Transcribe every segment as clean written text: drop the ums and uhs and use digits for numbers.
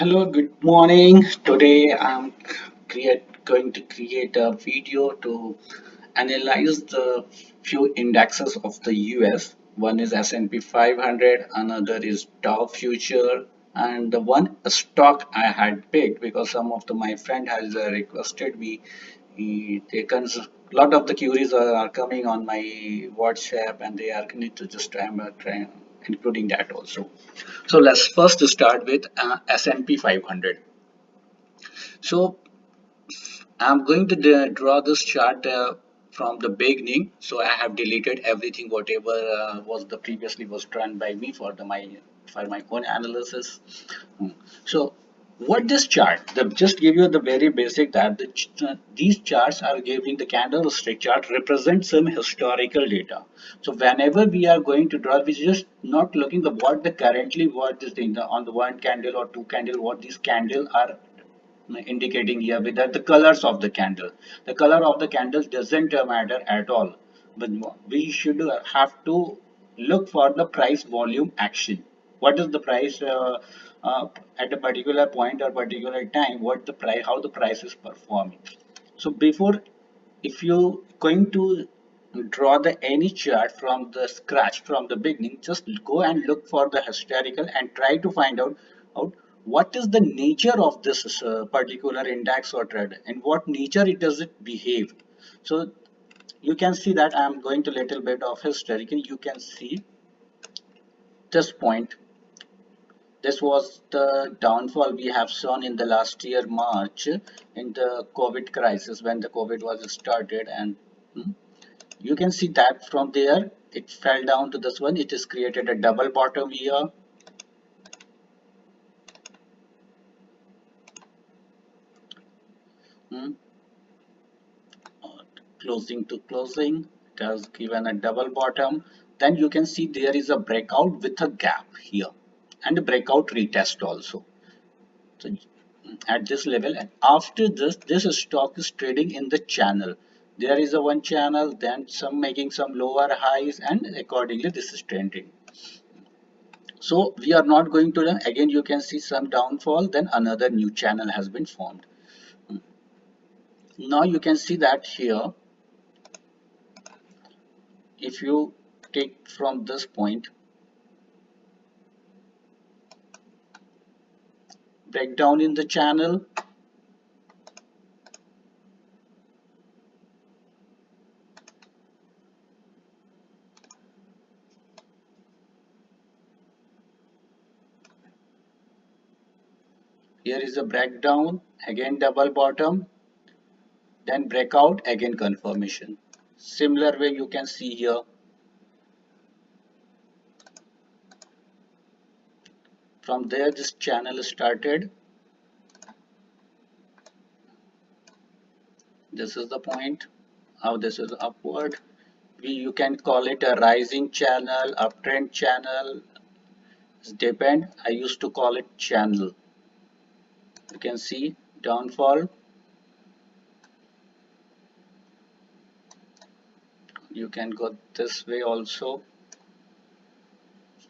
Hello, good morning. Today I'm going to create a video to analyze the few indexes of the US. One is S&P 500, another is Dow Future, and the one stock I had picked because some of my friend has requested me. A lot of the queries are coming on my WhatsApp, and they are need to just try including that also. So let's first start with S&P 500. So I'm going to draw this chart from the beginning. So I have deleted everything whatever was the previously was done by me for my own analysis. Hmm. So what this chart just give you the very basic that these charts are giving the candlestick chart represent some historical data. So whenever we are going to draw, we just not looking the what the currently what is the on the one candle or two candle what these candle are indicating here with that the colors of the candle. The color of the candles doesn't matter at all, but we should have to look for the price volume action. What is the price uh, at a particular point or particular time, what the price, how the price is performing. So before, if you going to draw the any chart from the scratch from the beginning, just go and look for the historical and try to find out what is the nature of this particular index or trade and what nature it does it behave. So you can see that I am going to little bit of historical. You can see this point. This was the downfall we have shown in the last year March in the COVID crisis when the COVID was started, and you can see that from there it fell down to this one. It is created a double bottom here. Hmm, Closing to closing, it has given a double bottom. Then you can see there is a breakout with a gap here and a breakout retest also. So at this level, and after this stock is trading in the channel. There is a one channel, then some making some lower highs, and accordingly this is trending. So we are not going to again, you can see some downfall, then another new channel has been formed. Now you can see that here, if you take from this point, breakdown in the channel, here is a breakdown, again double bottom, then breakout, again confirmation. Similar way you can see here. From there this channel started. This is the point how this is upward. You can call it a rising channel, uptrend channel. It depend. I used to call it channel. You can see downfall. You can go this way also.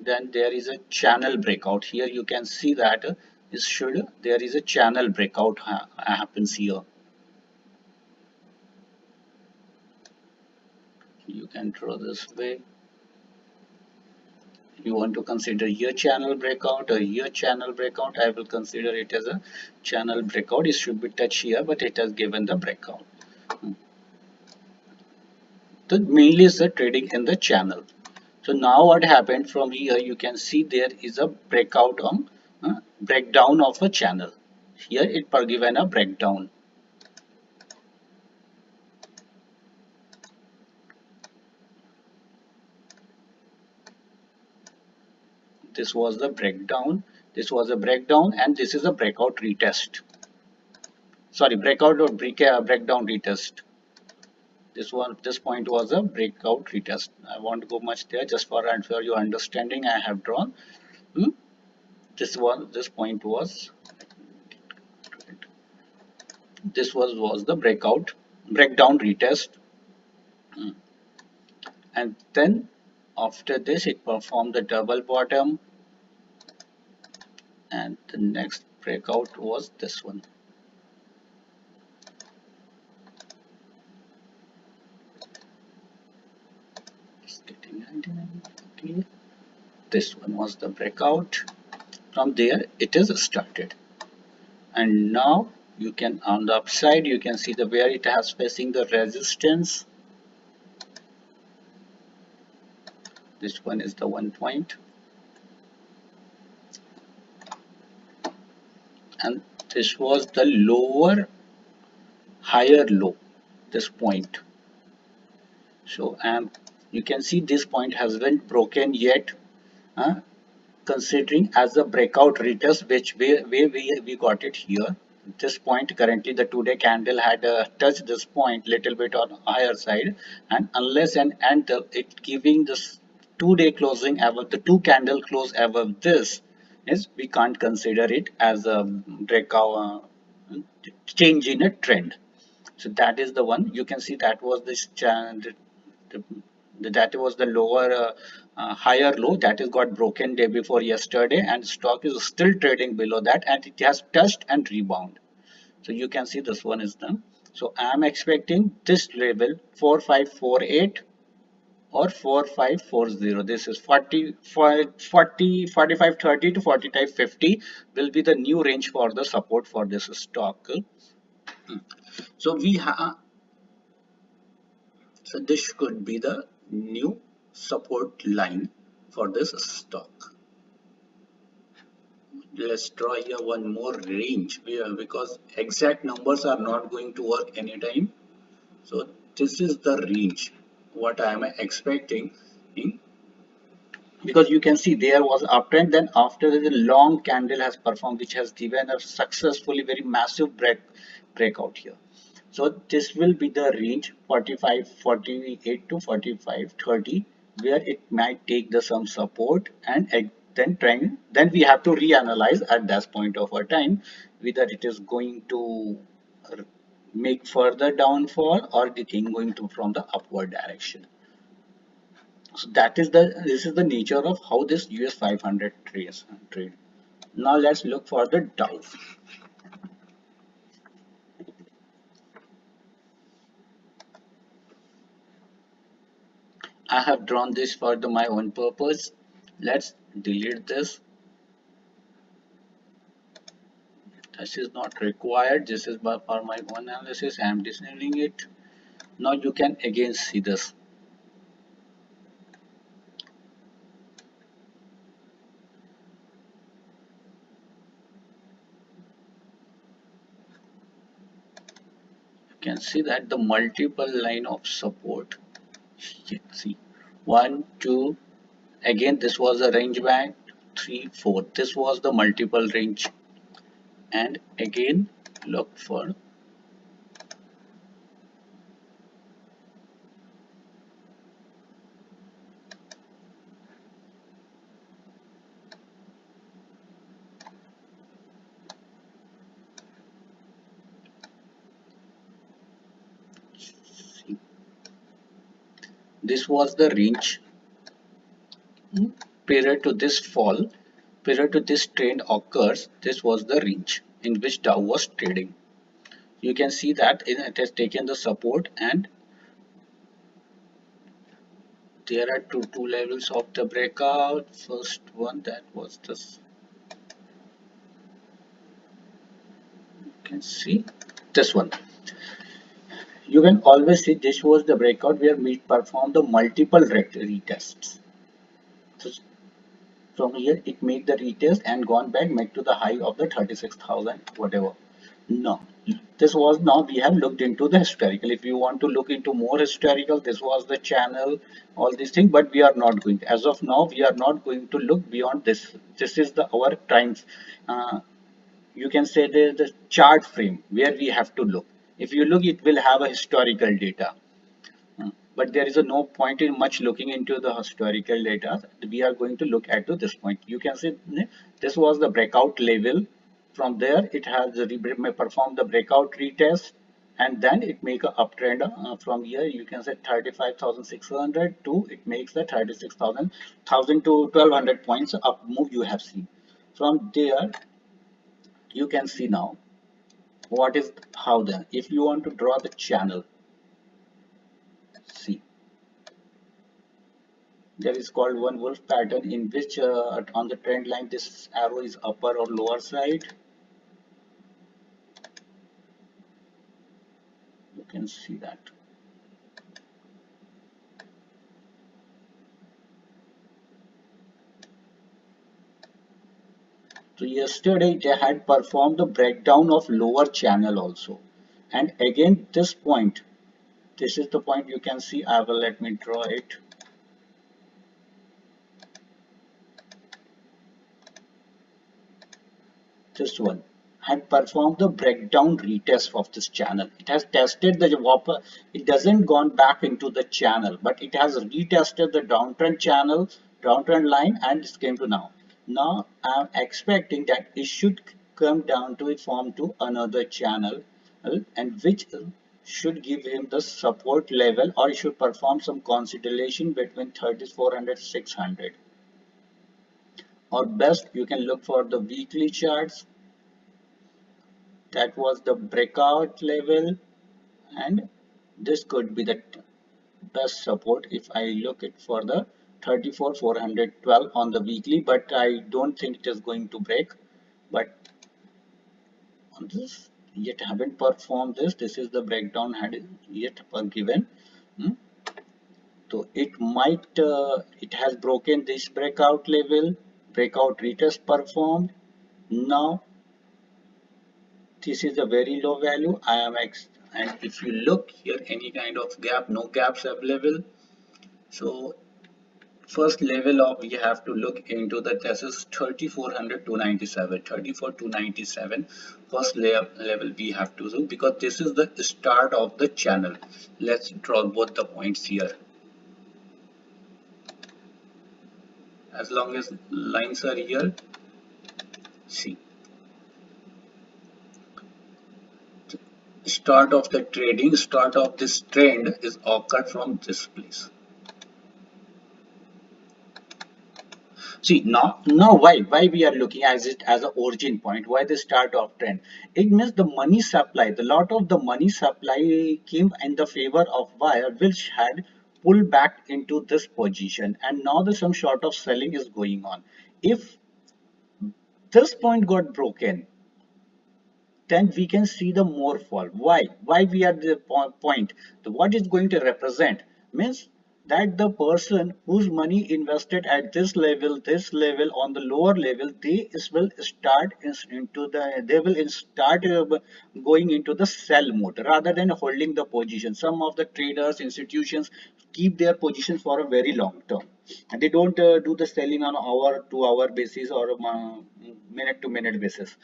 Then there is a channel breakout. Here you can see that is should there is a channel breakout happens here. You can draw this way. You want to consider here channel breakout or here channel breakout, I will consider it as a channel breakout. It should be touched here, but it has given the breakout. So mainly is the trading in the channel. So now what happened from here, you can see there is a breakout on breakdown of a channel. Here it per given a breakdown. This was the breakdown. This was a breakdown, and this is a breakout retest. Sorry, breakout or breakdown retest. This point was a breakout retest. I won't go much there, just for your understanding I have drawn. Hmm? This point was this was the breakdown retest. Hmm. And then after this it performed the double bottom, and the next breakout was this one. It's getting 99. Okay, this one was the breakout. From there it is started, and now you can, on the upside, you can see the where it has facing the resistance. This one is the 1 point, and this was the lower higher low, this point. So you can see this point hasn't broken yet, uh, considering as a breakout retest, which we got it here. This point currently, the 2 day candle had touched this point little bit on higher side, and unless and until it giving this 2 day closing above the two candle close above this, is we can't consider it as a breakout, change in a trend. So that is the one. You can see that was this that was the lower higher low that is got broken day before yesterday, and stock is still trading below that, and it has touched and rebound. So you can see this one is done. So I am expecting this level 4548 or 4540. This is 4530 to 4550 will be the new range for the support for this stock. So we have, so this could be the new support line for this stock. Let's draw here one more range here, because exact numbers are not going to work anytime. So this is the range what I am expecting in, because you can see there was uptrend, then after the long candle has performed, which has given a successfully very massive breakout here. So this will be the range 4548 to 4530, where it might take the some support, and then trend, then we have to reanalyze at that point of our time whether it is going to make further downfall or the thing going to from the upward direction. So that is the, this is the nature of how this US 500 trade. Now let's look for the Dow. I have drawn this for my own purpose. Let's delete this. This is not required. This is for my own analysis. I am disabling it. Now you can again see this. You can see that the multiple line of support. You can see 1, 2. Again, this was a range band. 3, 4. This was the multiple range. And again, look for, see, this was the range. Prior to this fall, prior to this trend occurs, this was the range in which Dow was trading. You can see that it has taken the support, and there are two levels of the breakout. First one, that was this. You can see this one. You can always see this was the breakout where we performed the multiple retests. So from here it made the retest and gone back, made to the high of the 36,000 whatever. No, this was, now we have looked into the historical. If you want to look into more historical, this was the channel, all these things, but we are not going to, as of now we are not going to look beyond this. This is the our time, uh, you can say the chart frame where we have to look. If you look, it will have a historical data. But there is a no point in much looking into the historical data. We are going to look at to this point. You can see this was the breakout level. From there, it has performed the breakout retest, and then it make a uptrend. From here, you can say 35,600 to it makes the 36,000, 1,000 to 1,200 points up move you have seen. From there, You can see now what is how then. If you want to draw the channel, see there is called one wolf pattern in which on the trend line this arrow is upper or lower side. You can see that. So yesterday they had performed the breakdown of lower channel also. And again this point, this is the point you can see. I will let me draw it. This one had performed the breakdown retest of this channel. It has tested the whopper. It doesn't gone back into the channel, but it has retested the downtrend channel, downtrend line, and it came to now. Now I'm expecting that it should come down to it form to another channel, and which should give him the support level, or it should perform some consolidation between 3400 600. Or best you can look for the weekly charts. That was the breakout level, and this could be the best support if I look it for the 34 412 on the weekly, but I don't think it is going to break. But on this yet haven't performed this. This is the breakdown had yet given. Hmm. So it might it has broken this breakout level, breakout retest performed. Now this is a very low value. I am X, and if you look here, any kind of gap, no gaps available. So first level of we have to look into the test is 3400 297, 34 297. First level we have to do, because this is the start of the channel. Let's draw both the points here. As long as lines are here, see, start of the trading, start of this trend is occurred from this place. See now why we are looking as it as an origin point? Why the start of trend? It means the money supply. The lot of the money supply came in the favor of buyer, which had pulled back into this position, and now the some sort of selling is going on. If this point got broken, then we can see the more fall. Why we are the point? What is going to represent means that the person whose money invested at this level on the lower level, they will start into the they will start going into the sell mode rather than holding the position. Some of the traders, institutions keep their position for a very long term, and they don't do the selling on hour to hour basis or minute to minute basis.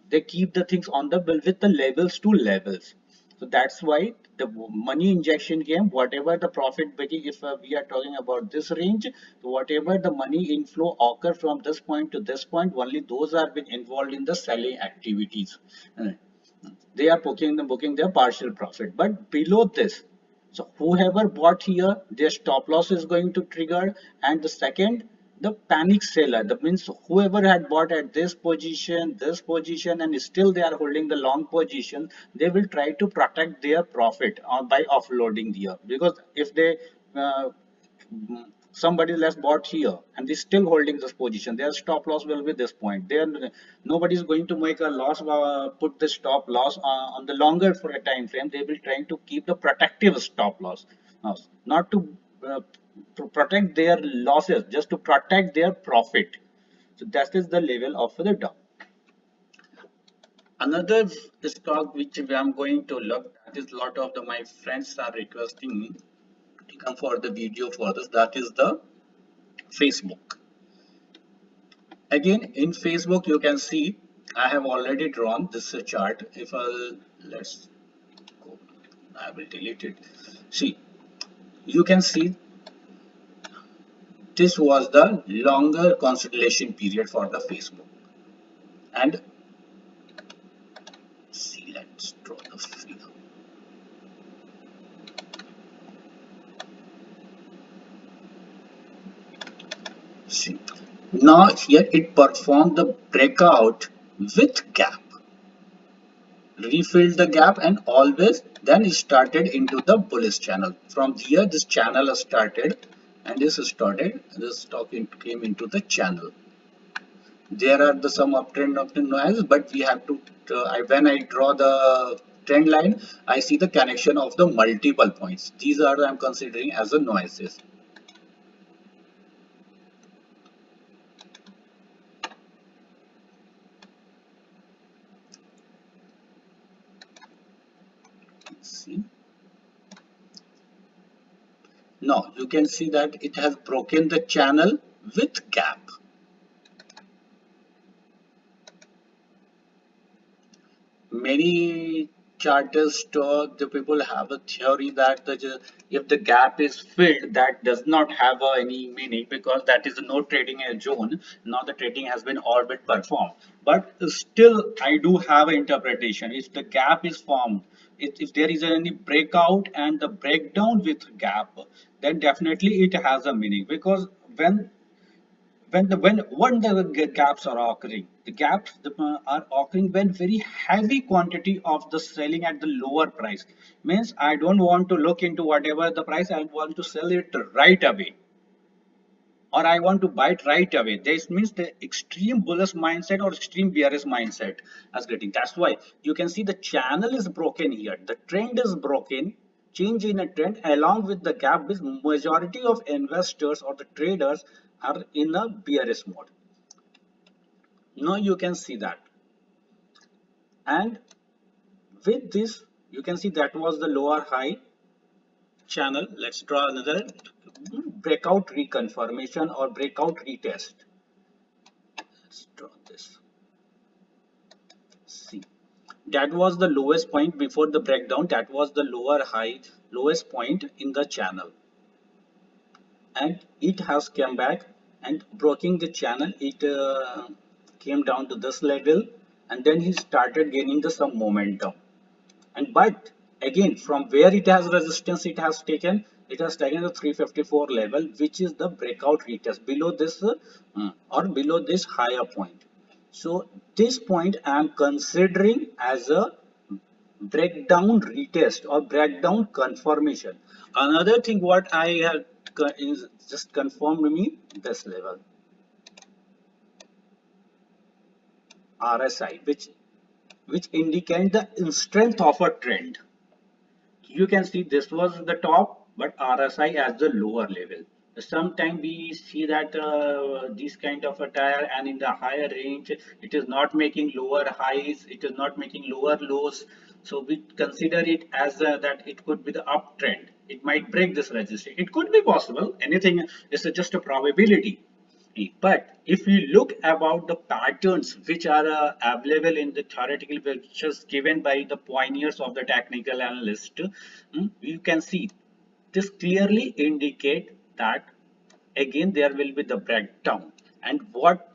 They keep the things on the bill with the levels to levels. So that's why the money injection came. Whatever the profit making, if we are talking about this range, so whatever the money inflow occur from this point to this point, only those are been involved in the selling activities. Uh, they are booking their partial profit, but below this, so whoever bought here, their stop loss is going to trigger. And the second, the panic seller, that means whoever had bought at this position, and still they are holding the long position, they will try to protect their profit by offloading here. Because if they uh, somebody less bought here and they still holding this position, their stop loss will be this point. Then nobody is going to make a loss, put the stop loss on the longer for a time frame. They will try to keep the protective stop loss, not uh, to protect their losses, just to protect their profit. So that is the level of the down. Another stock which I'm going to look, that is lot of my friends are requesting me to come for the video for this, that is the Facebook. Again, in Facebook, you can see I have already drawn this chart. If I'll let's go, I will delete it. See, you can see this was the longer consolidation period for the Facebook. And see, let's draw the figure. See, now here it performed the breakout with gap. refilled the gap, and always then it started into the bullish channel. From here this channel has started, and this stock came into the channel. There are the some uptrend of the noise, but we have to when I draw the trend line, I see the connection of the multiple points. These are I'm considering as the noises. See, now you can see that it has broken the channel with gap. Many chartists or the people have a theory that if the gap is filled, that does not have any meaning, because that is no trading zone. Now the trading has been orbit performed, but still I do have an interpretation. If the gap is formed, if there is any breakout and the breakdown with gap, then definitely it has a meaning, because when the gaps are occurring, the gaps are occurring when very heavy quantity of the selling at the lower price, means I don't want to look into whatever the price, I want to sell it right away, or I want to buy it right away. This means the extreme bullish mindset or extreme bearish mindset as getting. That's why you can see the channel is broken here. The trend is broken, change in a trend along with the gap is majority of investors or the traders are in a bearish mode. Now you can see that. And with this, you can see that was the lower high channel. Let's draw another breakout reconfirmation or breakout retest. Let's draw this. See, that was the lowest point before the breakdown. That was the lower high, lowest point in the channel. And it has come back and breaking the channel. It came down to this level, and then he started gaining the some momentum. And but again, from where it has resistance, it has taken the 354 level, which is the breakout retest below this or below this higher point. So this point I am considering as a breakdown retest or breakdown confirmation. Another thing what I had is just confirmed me this level RSI, which indicate the strength of a trend. You can see this was the top, but RSI as the lower level. Sometimes we see that this kind of a tire, and in the higher range, it is not making lower highs, it is not making lower lows. So we consider it as that it could be the uptrend. It might break this resistance. It could be possible. Anything is just a probability. But if we look about the patterns which are available in the theoretical pictures given by the pioneers of the technical analyst, you can see this clearly indicate that again there will be the breakdown, and what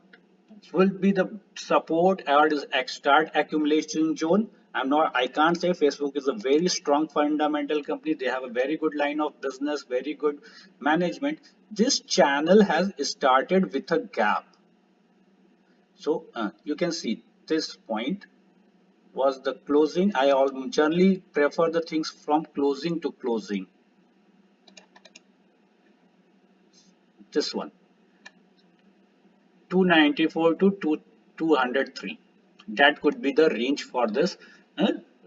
will be the support or is start accumulation zone. I can't say Facebook is a very strong fundamental company. They have a very good line of business, very good management. This channel has started with a gap. So you can see this point was the closing. I generally prefer the things from closing to closing. This one 294 to 203, that could be the range for this,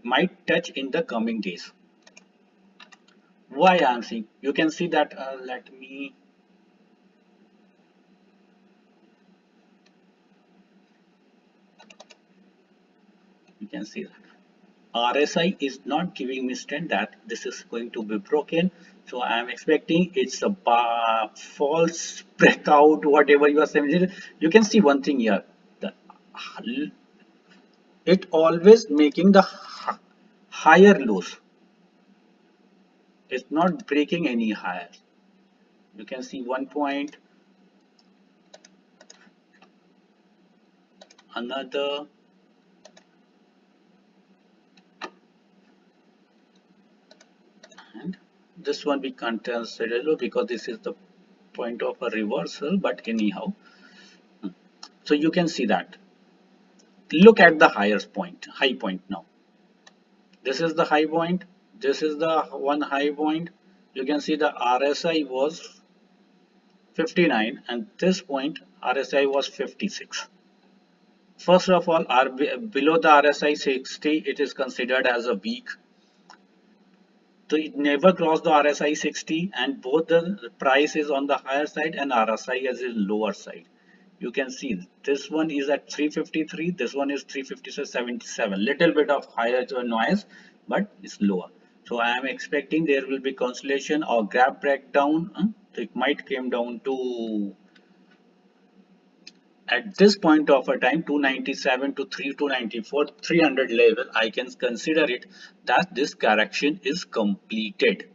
might touch in the coming days. Why I'm saying, you can see that let me, you can see that RSI is not giving me strength that this is going to be broken. So I am expecting it's a false breakout, whatever you are saying. You can see one thing here, the, it always making the higher lows. It's not breaking any higher. You can see one point, another, and this one we can't consider because this is the point of a reversal, but anyhow, so you can see that. Look at the higher point, high point now. This is the high point. This is the one high point. You can see the RSI was 59 and this point RSI was 56. First of all, below the RSI 60, it is considered as a weak. So it never crossed the RSI 60 and both the price is on the higher side and RSI is in lower side. You can see this one is at 353, this one is 357, little bit of higher noise, but it's lower. So I am expecting there will be consolidation or gap breakdown. It might came down to at this point of a time 297 to 294 300 level. I can consider it that this correction is completed,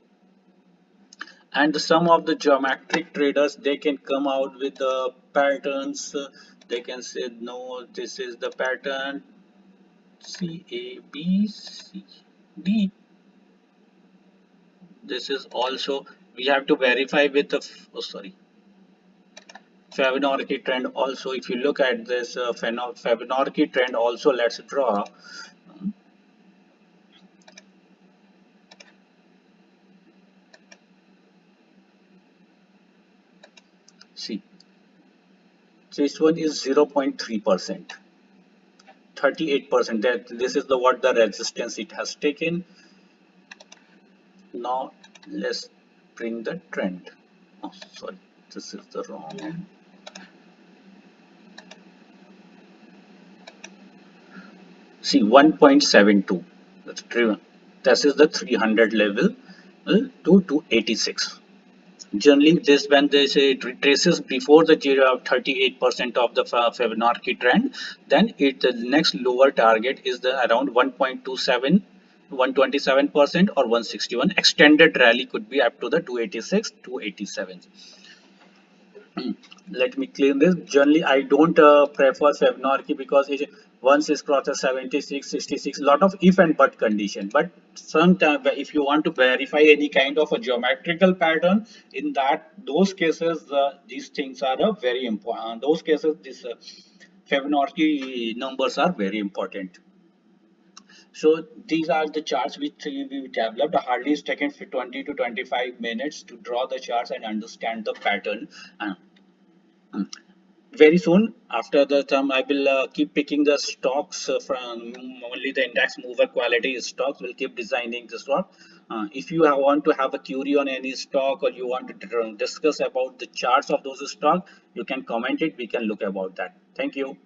and some of the geometric traders they can come out with the patterns. They can say no, this is the pattern C A B C D. This is also we have to verify with the oh, sorry, Fibonacci trend also. If you look at this Fibonacci trend also, let's draw. See, this one is 0.3%, 38%. That this is the what the resistance it has taken. Now let's bring the trend. Oh, sorry, this is the wrong one. See 1.72. That's driven. This is the 300 level to 286. Generally, this when they say it retraces before the 38% of the Fibonacci trend, then it the next lower target is the around 1.27, 127% or 161. Extended rally could be up to the 286, 287. Let me clear this. Generally, I don't prefer Fibonacci because it once is crossed 76, 66, lot of if and but condition. But sometimes if you want to verify any kind of a geometrical pattern, in that those cases, these things are very important. Those cases, this Fibonacci numbers are very important. So these are the charts which we developed. Hardly it's taken 20 to 25 minutes to draw the charts and understand the pattern. Uh, Very soon after the term I will keep picking the stocks from only the index mover quality stocks. Will keep designing the stock. If you want to have a query on any stock or you want to discuss about the charts of those stock, you can comment it. We can look about that. Thank you.